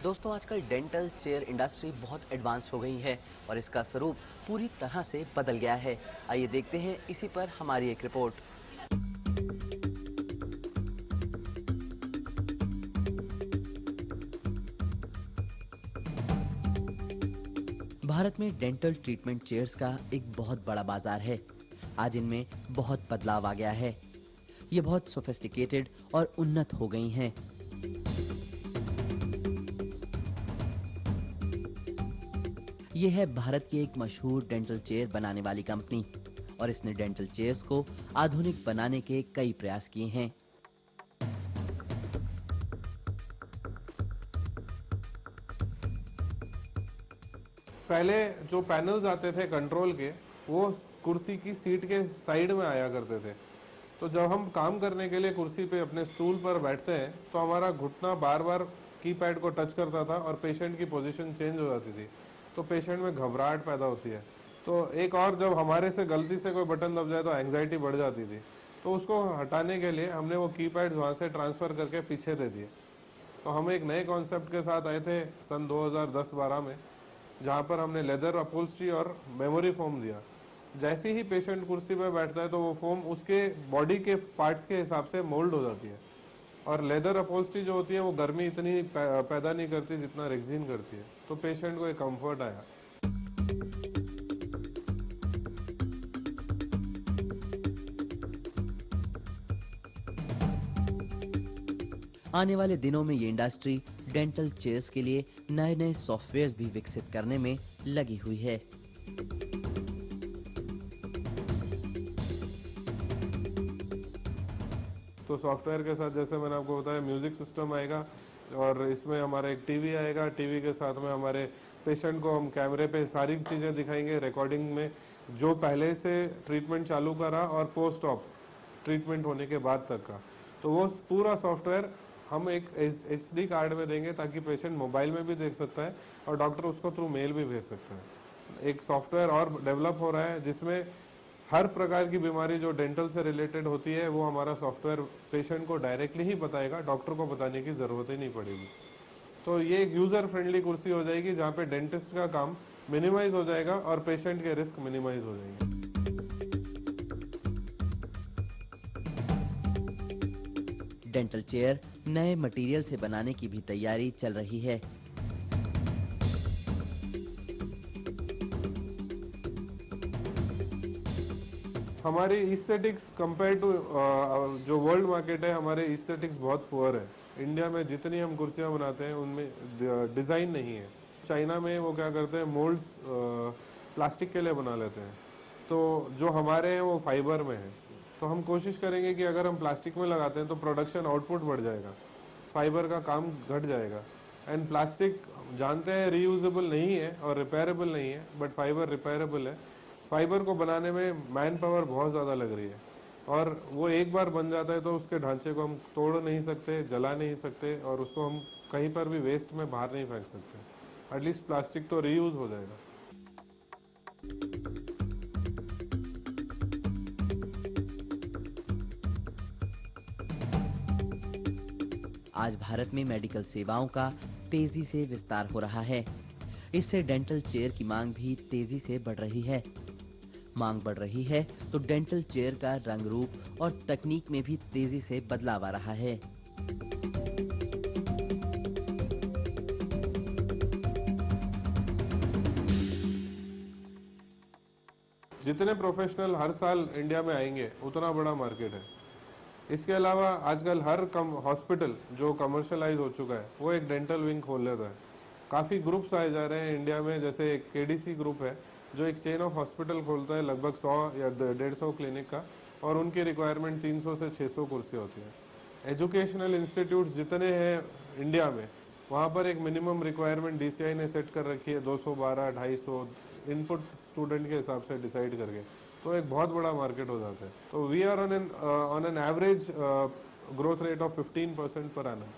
दोस्तों आजकल dental chair industry बहुत एडवांस हो गई है और इसका स्वरूप पूरी तरह से बदल गया है। आइए देखते हैं इसी पर हमारी एक रिपोर्ट। भारत में डेंटल ट्रीटमेंट चेयर्स का एक बहुत बड़ा बाजार है। आज इनमें बहुत बदलाव आ गया है। ये बहुत सोफिस्टिकेटेड और उन्नत हो गई हैं। ये है भारत की एक मशहूर डेंटल चेयर बनाने वाली कंपनी और इसने डेंटल चेयर्स को आधुनिक बनाने के कई प्रयास किए हैं। पहले जो पैनल्स आते थे कंट्रोल के, वो कुर्सी की सीट के साइड में आया करते थे। तो जब हम काम करने के लिए कुर्सी पे अपने स्टूल पर बैठते हैं तो हमारा घुटना बार बार कीपैड को टच करता था और पेशेंट की पोजीशन चेंज हो जाती थी, तो पेशेंट में घबराहट पैदा होती है। तो एक और, जब हमारे से गलती से कोई बटन दब जाए तो एंग्जाइटी बढ़ जाती थी। तो उसको हटाने के लिए हमने वो कीपैड वहां से ट्रांसफर करके पीछे दे दिए। तो हम एक नए कॉन्सेप्ट के साथ आए थे सन 2010-12 में, जहां पर हमने लेदर अपहोल्स्ट्री और मेमोरी फोम दिया। जैसे ही पेशेंट कुर्सी पर बैठता है तो वो फोम उसके बॉडी के पार्ट्स के हिसाब से मोल्ड हो जाती है, और लेदर अपहोल्स्ट्री जो होती है वो गर्मी इतनी पैदा नहीं करती जितना रेक्सिन करती है। तो पेशेंट को एक कंफर्ट आया। आने वाले दिनों में ये इंडस्ट्री डेंटल चेयर्स के लिए नए नए सॉफ्टवेयर्स भी विकसित करने में लगी हुई है। तो सॉफ्टवेयर के साथ, जैसे मैंने आपको बताया, म्यूजिक सिस्टम आएगा और इसमें हमारा एक टीवी आएगा। टीवी के साथ में हमारे पेशेंट को हम कैमरे पे सारी चीजें दिखाएंगे, रिकॉर्डिंग में जो पहले से ट्रीटमेंट चालू करा और पोस्ट ऑप ट्रीटमेंट होने के बाद तक का। तो वो पूरा सॉफ्टवेयर हम एक HD कार्ड में देंगे ताकि पेशेंट मोबाइल में भी देख सकता है और डॉक्टर उसको थ्रू मेल भी भेज सकता है। एक सॉफ्टवेयर और डेवलप हो रहा है जिसमें हर प्रकार की बीमारी जो डेंटल से रिलेटेड होती है वो हमारा सॉफ्टवेयर पेशेंट को डायरेक्टली ही बताएगा, डॉक्टर को बताने की जरूरत ही नहीं पड़ेगी। तो ये एक यूजर फ्रेंडली कुर्सी हो जाएगी जहां पे डेंटिस्ट का काम मिनिमाइज हो जाएगा और पेशेंट के रिस्क मिनिमाइज हो जाएंगे। डेंटल चेयर नए मटेरियल से बनाने की भी तैयारी चल रही है। हमारी एस्थेटिक्स कंपेयर टू जो वर्ल्ड मार्केट है, हमारे एस्थेटिक्स बहुत पुअर है। इंडिया में जितनी हम कुर्सियां बनाते हैं उनमें डिजाइन नहीं है। चाइना में वो क्या करते हैं, मोल्ड प्लास्टिक के लिए बना लेते हैं, तो जो हमारे हैं वो फाइबर में है। तो हम कोशिश करेंगे कि अगर हम प्लास्टिक में लगाते हैं तो प्रोडक्शन आउटपुट बढ़ जाएगा, फाइबर का काम घट जाएगा। एंड प्लास्टिक जानते हैं रीयूजेबल नहीं है और रिपेयरेबल नहीं है, बट फाइबर रिपेयरेबल है। फाइबर को बनाने में मैन पावर बहुत ज्यादा लग रही है, और वो एक बार बन जाता है तो उसके ढांचे को हम तोड़ नहीं सकते, जला नहीं सकते, और उसको हम कहीं पर भी वेस्ट में बाहर नहीं फेंक सकते। एटलीस्ट प्लास्टिक तो रीयूज हो जाएगा। आज भारत में मेडिकल सेवाओं का तेजी से विस्तार हो रहा है। इससे डेंटल चेयर की मांग भी तेजी से बढ़ रही है। मांग बढ़ रही है तो डेंटल चेयर का रंग रूप और तकनीक में भी तेजी से बदलाव आ रहा है। जितने प्रोफेशनल हर साल इंडिया में आएंगे उतना बड़ा मार्केट है। इसके अलावा आजकल हर हॉस्पिटल जो कमर्शियलाइज हो चुका है वो एक डेंटल विंग खोल लेता है। काफी ग्रुप्स आए जा रहे हैं इंडिया में, जैसे एक KDC ग्रुप है जो एक चेन ऑफ हॉस्पिटल खोलता है, लगभग 100 या 150 क्लिनिक का, और उनकी रिक्वायरमेंट 300 से 600 कुर्सी होती है। एजुकेशनल इंस्टीट्यूट जितने हैं इंडिया में, वहां पर एक मिनिमम रिक्वायरमेंट DCI ने सेट कर रखी है, 212, 250 इनपुट स्टूडेंट के हिसाब से डिसाइड करके। तो एक बहुत बड़ा मार्केट हो जाता है। तो we are on an average growth rate of 15% per annum.